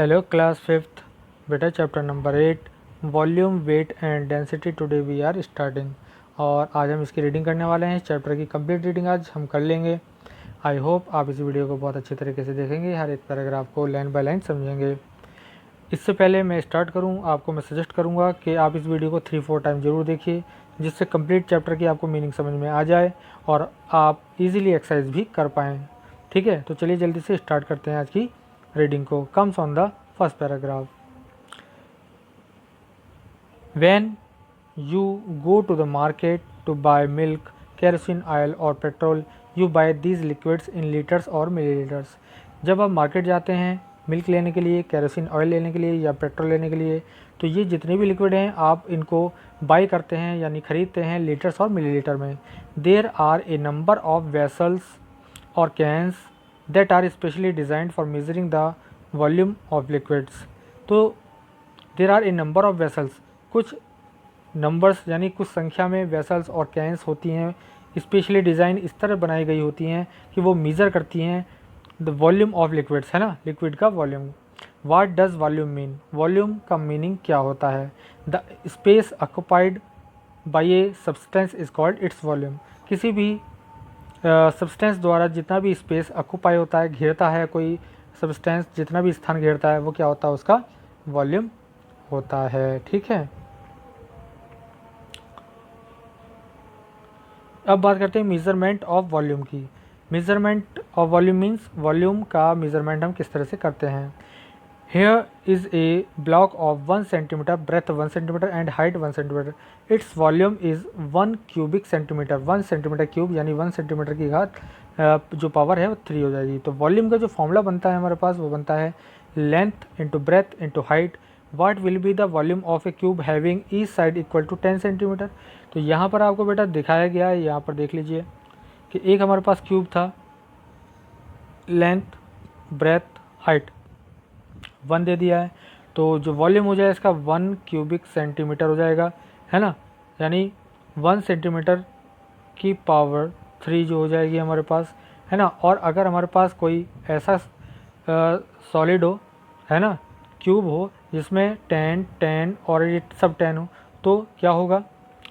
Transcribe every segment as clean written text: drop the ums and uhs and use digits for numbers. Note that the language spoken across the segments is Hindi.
हेलो क्लास फिफ्थ बेटा, chapter number 8 volume weight and density. Today we are starting और आज हम इसकी रीडिंग करने वाले हैं। चैप्टर की कंप्लीट रीडिंग आज हम कर लेंगे। आई होप आप इस वीडियो को बहुत अच्छे तरीके से देखेंगे, हर एक पैराग्राफ को लाइन बाय लाइन समझेंगे। इससे पहले मैं स्टार्ट करूं, आपको मैं सजेस्ट करूंगा कि आप इस वीडियो को 3-4 टाइम ज़रूर देखिए, जिससे कंप्लीट चैप्टर की आपको मीनिंग समझ में आ जाए और आप इजीली एक्सरसाइज भी कर पाएँ। ठीक है, तो चलिए जल्दी से स्टार्ट करते हैं आज की रीडिंग को। Comes on the first paragraph. When you go to the market to buy milk, kerosene oil or petrol, you buy these liquids in liters or milliliters. जब आप मार्केट जाते हैं मिल्क लेने के लिए, केरोसिन ऑयल लेने के लिए या पेट्रोल लेने के लिए, तो ये जितने भी लिक्विड हैं आप इनको बाई करते हैं यानी खरीदते हैं लीटर्स और मिलीलीटर में। There are a number of vessels और cans that are specially designed for measuring the volume of liquids. तो there are a number of vessels, कुछ नंबर्स यानी कुछ संख्या में वेसल्स और कैंस होती हैं, स्पेशली डिज़ाइन इस तरह बनाई गई होती हैं कि वो मेज़र करती हैं द वॉल्यूम ऑफ लिक्विड्स, है ना, लिक्विड का volume. What does volume mean? Volume का मीनिंग क्या होता है? The space occupied by a substance is called its volume. किसी भी सब्सटेंस द्वारा जितना भी स्पेस ऑक्युपाई होता है, घेरता है कोई सब्सटेंस, जितना भी स्थान घेरता है वो क्या होता है? उसका वॉल्यूम होता है। ठीक है, अब बात करते हैं मेज़रमेंट ऑफ वॉल्यूम की। Measurement of volume means volume का मेज़रमेंट हम किस तरह से करते हैं। Here is a block of 1 centimetre, breadth 1 centimetre and height 1 centimetre. Its volume is 1 cubic centimetre. 1 centimetre cube यानी 1 सेंटीमीटर की घात जो पावर है वो 3 हो जाएगी। तो वॉल्यूम का जो फॉर्मूला बनता है हमारे पास, वो बनता है length into breadth into height. What will be the volume of a cube having each side equal to 10 centimetre. तो यहाँ पर आपको बेटा दिखाया गया है, यहाँ पर देख लीजिए कि एक हमारे पास क्यूब था, लेंथ ब्रेथ हाइट 1 दे दिया है, तो जो वॉल्यूम हो जाएगा इसका 1 क्यूबिक सेंटीमीटर हो जाएगा, है ना, यानी 1 सेंटीमीटर की पावर 3 जो हो जाएगी हमारे पास, है ना। और अगर हमारे पास कोई ऐसा सॉलिड हो, है ना, क्यूब हो जिसमें 10 और ये सब 10 हो, तो क्या होगा,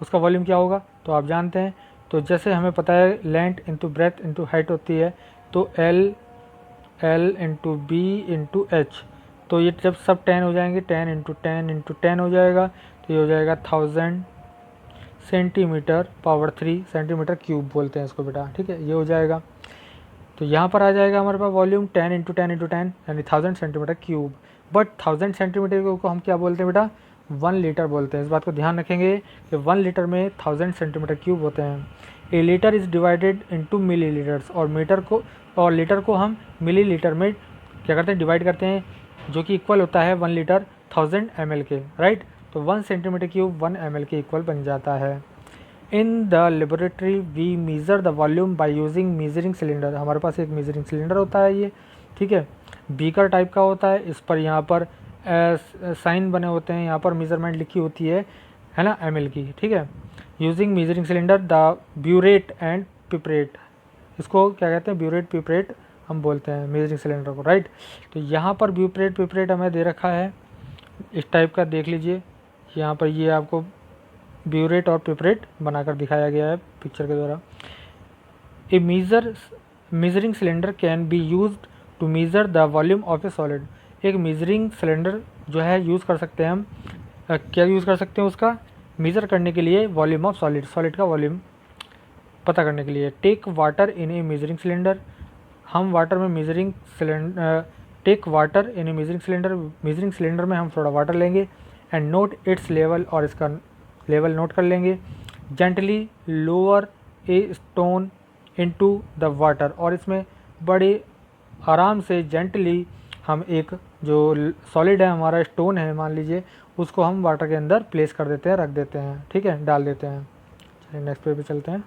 उसका वॉल्यूम क्या होगा? तो आप जानते हैं, तो जैसे हमें पता है length into breadth into height होती है, तो L into B into H. तो ये जब सब 10 हो जाएंगे, 10 इंटू 10 इंटू 10 हो जाएगा, तो ये हो जाएगा 1000 सेंटीमीटर पावर 3 सेंटीमीटर क्यूब बोलते हैं इसको बेटा। ठीक है, ये हो जाएगा। तो यहाँ पर आ जाएगा हमारे पास वॉल्यूम 10 इंटू 10 इंटू 10 यानी 1000 सेंटीमीटर क्यूब। बट 1000 सेंटीमीटर को हम क्या बोलते हैं बेटा? 1 लीटर बोलते हैं। इस बात को ध्यान रखेंगे कि 1 लीटर में 1000 सेंटीमीटर क्यूब होते हैं। A litre is divided into millilitres, और लीटर को हम मिली लीटर में क्या करते हैं? डिवाइड करते हैं, जो कि इक्वल होता है 1 लीटर 1000 ml के, राइट। तो 1 सेंटीमीटर क्यूब 1 ml के इक्वल बन जाता है। In the laboratory we measure the volume by using measuring cylinder. हमारे पास एक मेजरिंग सिलेंडर होता है ये, ठीक है, बीकर टाइप का होता है। इस पर यहाँ पर साइन बने होते हैं, यहाँ पर मेज़रमेंट लिखी होती है ना, ml की। ठीक है, using measuring cylinder the burette and pipette, इसको क्या कहते हैं? ब्यूरेट पिपरेट हम बोलते हैं मेजरिंग सिलेंडर को, राइट। तो यहाँ पर ब्यूरेट पिपरेट हमें दे रखा है इस टाइप का, देख लीजिए यहाँ पर, ये आपको ब्यूरेट और पिपरेट बनाकर दिखाया गया है पिक्चर के द्वारा। A measuring cylinder can be used to measure the volume of a solid. एक मेजरिंग सिलेंडर जो है यूज़ कर सकते हैं हम, क्या यूज़ कर सकते हैं? उसका मेज़र करने के लिए वॉल्यूम ऑफ सॉलिड का वॉल्यूम पता करने के लिए। Take water in a measuring cylinder, हम वाटर में take water in a measuring cylinder में हम थोड़ा वाटर लेंगे एंड नोट इट्स लेवल, और इसका लेवल नोट कर लेंगे। Gently lower a stone into the water, और इसमें बड़े आराम से जेंटली हम एक जो सॉलिड है हमारा, स्टोन है मान लीजिए, उसको हम वाटर के अंदर प्लेस कर देते हैं, रख देते हैं, ठीक है, डाल देते हैं। चलिए नेक्स्ट पेज पे चलते हैं।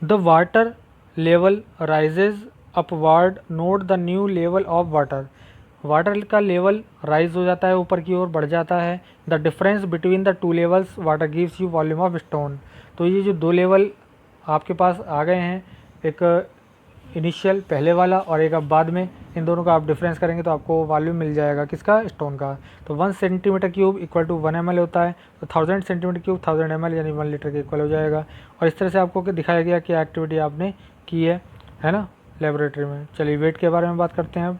The water level rises upward, note the new level of water. Water का लेवल राइज हो जाता है, ऊपर की ओर बढ़ जाता है। The difference between the 2 levels water gives you volume of stone. तो ये जो 2 लेवल आपके पास आ गए हैं, एक इनिशियल पहले वाला और एक अब बाद में, इन दोनों का आप डिफरेंस करेंगे तो आपको वॉल्यूम मिल जाएगा किसका, स्टोन का। तो 1 centimetre cube equal to 1 ml होता है, तो 1000 सेंटीमीटर क्यूब 1000 ml यानी 1 लीटर के इक्वल हो जाएगा। और इस तरह से आपको दिखाया गया कि एक्टिविटी आपने की है ना, लेबोरेटरी में। चलिए वेट के बारे में बात करते हैं अब।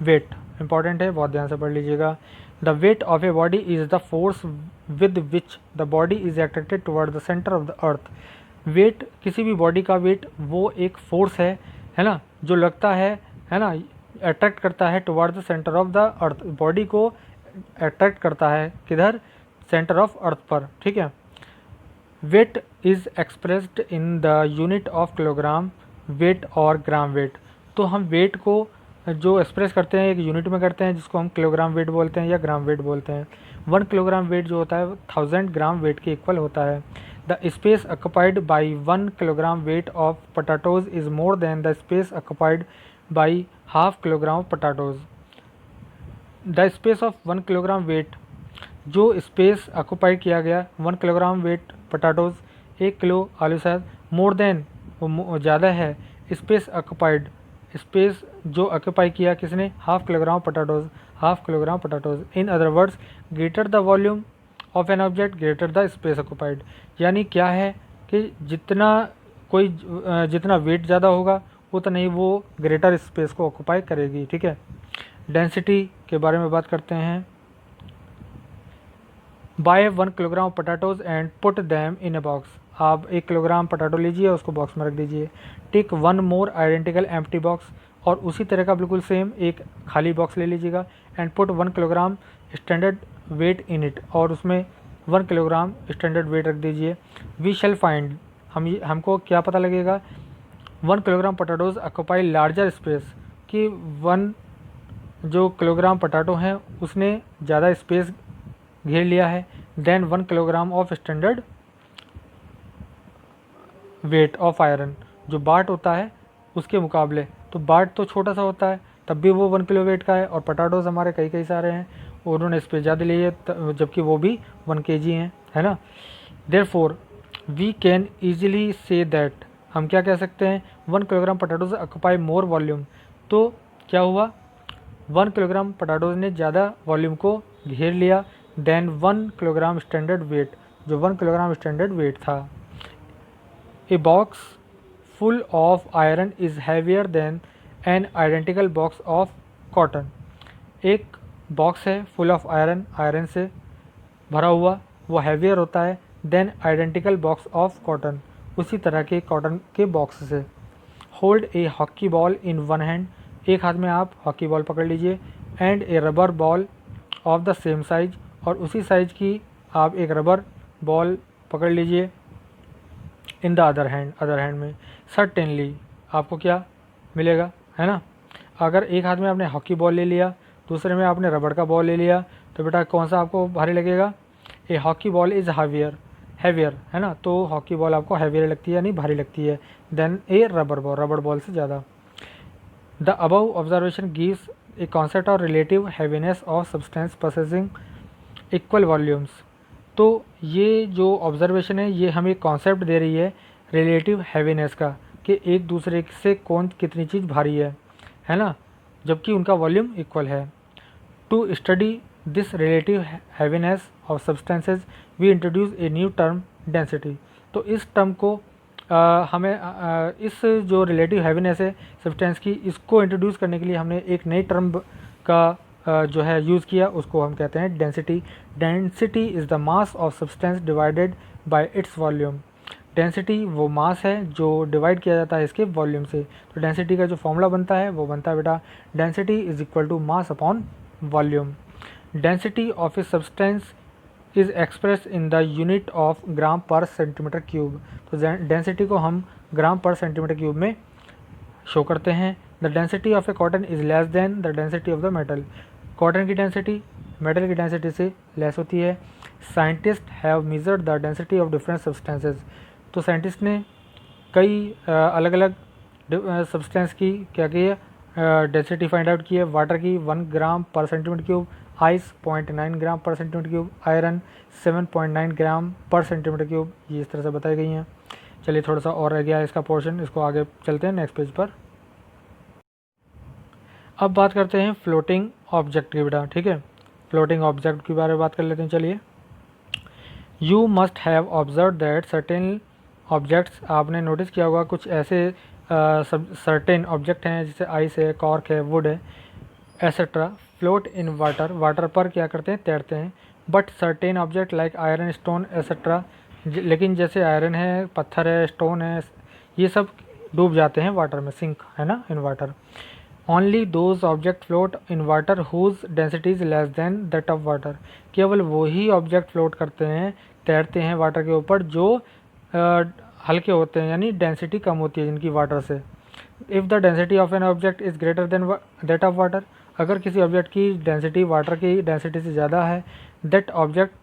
वेट इंपॉर्टेंट है, बहुत ध्यान से पढ़ लीजिएगा। The weight of a body is the force with which the body is attracted toward the centre of the earth. Weight, किसी भी बॉडी का वेट वो एक फोर्स है ना, जो लगता है ना, अट्रैक्ट करता है toward the centre of the earth, body को अट्रैक्ट करता है किधर, सेंटर ऑफ अर्थ पर, ठीक है। Weight is expressed in the unit of kilogram weight और ग्राम वेट। तो हम वेट को जो एक्सप्रेस करते हैं एक यूनिट में करते हैं, जिसको हम किलोग्राम वेट बोलते हैं या ग्राम वेट बोलते हैं। 1 किलोग्राम वेट जो होता है 1000 ग्राम वेट के इक्वल होता है। The space occupied by 1 kilogram weight of potatoes is more than the space occupied by half kilogram of potatoes. The space of 1 kilogram weight, जो स्पेस ऑक्युपाई किया गया 1 किलोग्राम वेट पोटैटोज, 1 किलो आलू शायद, मोर देन वो ज़्यादा है, स्पेस ऑक्युपाइड, स्पेस जो ऑक्यूपाई किया किसने, half kilogram potatoes, half kilogram potatoes. In other words, greater the volume of an object greater the space occupied. यानी क्या है कि जितना वेट ज़्यादा होगा उतना ही वो ग्रेटर स्पेस को ऑक्यूपाई करेगी, ठीक है। डेंसिटी के बारे में बात करते हैं। Buy 1 kilogram potatoes and put them in a box. आप 1 किलोग्राम पोटैटो लीजिए, उसको बॉक्स में रख दीजिए। टेक 1 मोर आइडेंटिकल एम्प्टी बॉक्स, और उसी तरह का बिल्कुल सेम एक खाली बॉक्स ले लीजिएगा। And put 1 kilogram standard weight in it, और उसमें 1 किलोग्राम स्टैंडर्ड वेट रख दीजिए। वी शैल फाइंड, हमको क्या पता लगेगा, 1 kilogram potatoes occupy larger space, कि 1 जो किलोग्राम पोटैटो हैं उसने ज़्यादा स्पेस घेर लिया है then 1 kilogram of standard weight of iron, जो बाट होता है उसके मुकाबले। तो बाट तो छोटा सा होता है तब भी वो 1 किलो वेट का है, और पोटैटोज हमारे कई सारे हैं, उन्होंने स्पेस ज़्यादा ली है जबकि वो भी 1 kg हैं, है ना। Therefore we can easily say that, हम क्या कह सकते हैं, 1 kilogram potatoes occupy more volume. तो क्या हुआ, 1 किलोग्राम पोटैटोज ने ज़्यादा वॉल्यूम को घेर लिया देन 1 किलोग्राम स्टैंडर्ड वेट, जो 1 किलोग्राम स्टैंडर्ड वेट था। A box full of iron is heavier than an identical box of cotton. एक बॉक्स है फुल ऑफ आयरन, आयरन से भरा हुआ, वो हैवियर होता है than identical box of cotton, उसी तरह के कॉटन के बॉक्स से। Hold a hockey ball in one hand, एक हाथ में आप हॉकी बॉल पकड़ लीजिए। And a rubber ball of the same size, और उसी साइज की आप एक रबर बॉल पकड़ लीजिए इन द अदर हैंड में। सर्टेनली आपको क्या मिलेगा, है ना। अगर एक हाथ में आपने हॉकी बॉल ले लिया, दूसरे में आपने रबड़ का बॉल ले लिया, तो बेटा कौन सा आपको भारी लगेगा, ए हॉकी बॉल इज़ हैवियर, है ना। तो हॉकी बॉल आपको हैवियर लगती है यानी भारी लगती है देन ए रबड़ बॉल से ज़्यादा। The above observation gives a concept of relative heaviness of substance possessing equal volumes. तो ये जो ऑब्जर्वेशन है ये हमें कॉन्सेप्ट दे रही है रिलेटिव हैवीनेस का, कि एक दूसरे से कौन कितनी चीज़ भारी है ना, जबकि उनका वॉल्यूम इक्वल है। To study this relative heaviness of substances we introduce a new term density. तो इस टर्म को हमें इस जो रिलेटिव हैवीनेस है सब्सटेंस की, इसको इंट्रोड्यूस करने के लिए हमने एक नई टर्म का जो है यूज़ किया, उसको हम कहते हैं density. Density is the mass of substance divided by its volume. Density वो मास है जो डिवाइड किया जाता है इसके वॉल्यूम से। तो डेंसिटी का जो फॉर्मूला बनता है वो बनता है बेटा, density is equal to mass upon volume. Density of a substance is express in the unit of gram per centimetre cube. तो डेंसिटी को हम ग्राम पर सेंटीमीटर क्यूब में शो करते हैं। The density of A cotton is less than the density of the metal. Cotton की डेंसिटी मेटल की डेंसिटी से लेस होती है। Scientist have measured the density of different substances. तो साइंटिस्ट ने कई अलग अलग सब्सटेंस की क्या की है, डेंसिटी फाइंड आउट की है। वाटर की 1 ग्राम पर सेंटीमीटर क्यूब, आइस 0.9 ग्राम पर सेंटीमीटर क्यूब, आयरन 7.9 ग्राम पर सेंटीमीटर क्यूब, ये इस तरह से बताई गई हैं। चलिए थोड़ा सा और रह गया है इसका पोर्शन, इसको आगे चलते हैं नेक्स्ट पेज पर। अब बात करते हैं फ्लोटिंग ऑब्जेक्ट की बेटा, ठीक है। फ्लोटिंग ऑब्जेक्ट के बारे में बात कर लेते हैं, चलिए। You must have observe that certain objects, आपने नोटिस किया होगा कुछ ऐसे सब सर्टेन ऑब्जेक्ट हैं जैसे आइस है, कॉर्क है, वुड है, etcetera, float in water, water पर क्या करते हैं, तैरते हैं। But certain object like iron, stone, etcetera, लेकिन जैसे आयरन है, पत्थर है, स्टोन है, ये सब डूब जाते हैं वाटर में, सिंक है ना, in water. Only those object float in water whose density is less than that of water, केवल वही ऑब्जेक्ट फ्लोट करते हैं, तैरते हैं वाटर के ऊपर जो हल्के होते हैं, यानी डेंसिटी कम होती है जिनकी वाटर से। If the density of an object is greater than that of water, अगर किसी ऑब्जेक्ट की डेंसिटी वाटर की डेंसिटी से ज़्यादा है, that object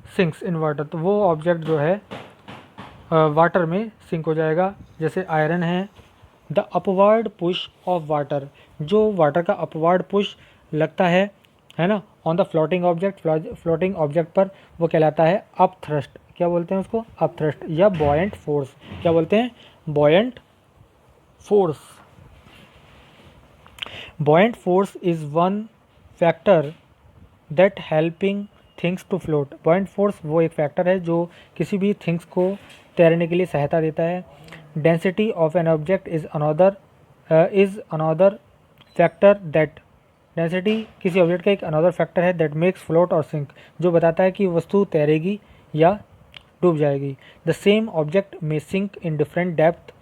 sinks in water, तो वो ऑब्जेक्ट जो है वाटर में सिंक हो जाएगा। जैसे आयरन है। The upward push of water, जो वाटर का अपवर्ड पुश लगता है ना, on the floating object, floating object पर, वो कहलाता है अप थ्रस्ट। क्या बोलते हैं उसको, अप थ्रस्ट, या बॉयंट फोर्स। क्या बोलते हैं, buoyant force. Buoyant force is one factor that helping things to float, buoyant force वो एक फैक्टर है जो किसी भी थिंग्स को तैरने के लिए सहायता देता है। Density of an object is another factor that, density किसी ऑब्जेक्ट का एक अनदर फैक्टर है दैट मेक्स फ्लोट और सिंक, जो बताता है कि वस्तु तैरेगी या डूब जाएगी। द सेम ऑब्जेक्ट में sink in different depth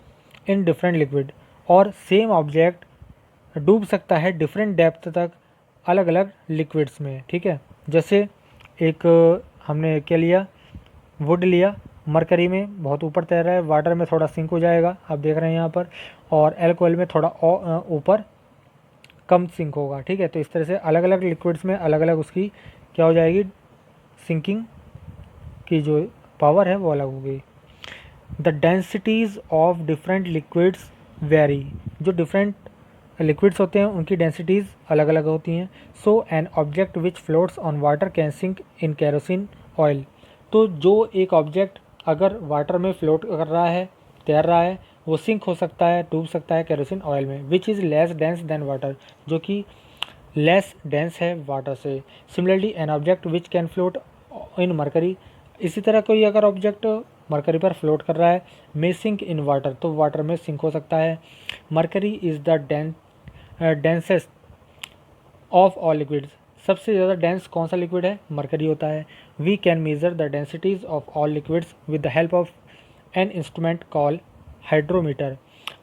in different liquid, और सेम ऑब्जेक्ट डूब सकता है डिफरेंट डेप्थ तक अलग अलग लिक्विड्स में, ठीक है। जैसे एक हमने क्या लिया, वुड लिया, मरकरी में बहुत ऊपर तैर रहा है, वाटर में थोड़ा सिंक हो जाएगा, आप देख रहे हैं यहाँ पर, और एल्कोहल में थोड़ा ऊपर कम सिंक होगा, ठीक है। तो इस तरह से अलग अलग लिक्विड्स में अलग अलग उसकी क्या हो जाएगी, सिंकिंग की जो पावर है वो अलग होगी। The densities of different liquids vary, जो डिफरेंट लिक्विड्स होते हैं उनकी डेंसिटीज़ अलग अलग होती हैं। So an object which floats on water can sink in kerosene oil, तो जो एक ऑब्जेक्ट अगर वाटर में फ्लोट कर रहा है, तैर रहा है, वो सिंक हो सकता है, डूब सकता है केरोसिन ऑयल में। Which is less dense then water, जो कि लेस डेंस है वाटर से। Similarly N object which can float in mercury, इसी तरह कोई अगर ऑब्जेक्ट मरकरी पर फ्लोट कर रहा है, मे सिंक इन वाटर, तो वाटर में सिंक हो सकता है। Mercury is the densest of all liquids, सबसे ज़्यादा डेंस कौन सा लिक्विड है, मरकरी होता है। We can measure the densities of all liquids with the help of an instrument call hydrometer,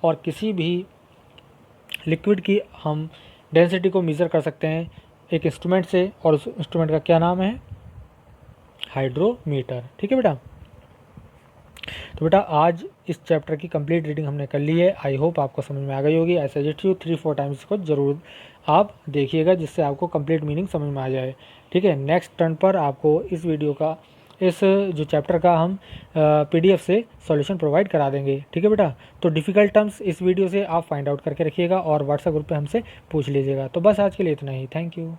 और किसी भी लिक्विड की हम डेंसिटी को मेज़र कर सकते हैं एक इंस्ट्रूमेंट से, और उस इंस्ट्रूमेंट का क्या नाम है, हाइड्रोमीटर, ठीक है बेटा। तो बेटा आज इस चैप्टर की कंप्लीट रीडिंग हमने कर ली है, आई होप आपको समझ में आ गई होगी। आई सजेस्ट यू 3-4 टाइम्स इसको ज़रूर आप देखिएगा, जिससे आपको कंप्लीट मीनिंग समझ में आ जाए, ठीक है। नेक्स्ट टर्न पर आपको इस वीडियो का, इस जो चैप्टर का हम PDF से सॉल्यूशन प्रोवाइड करा देंगे, ठीक है बेटा। तो डिफ़िकल्ट टर्म्स इस वीडियो से आप फाइंड आउट करके रखिएगा और व्हाट्सएप ग्रुप पे हमसे पूछ लीजिएगा। तो बस आज के लिए इतना ही, थैंक यू।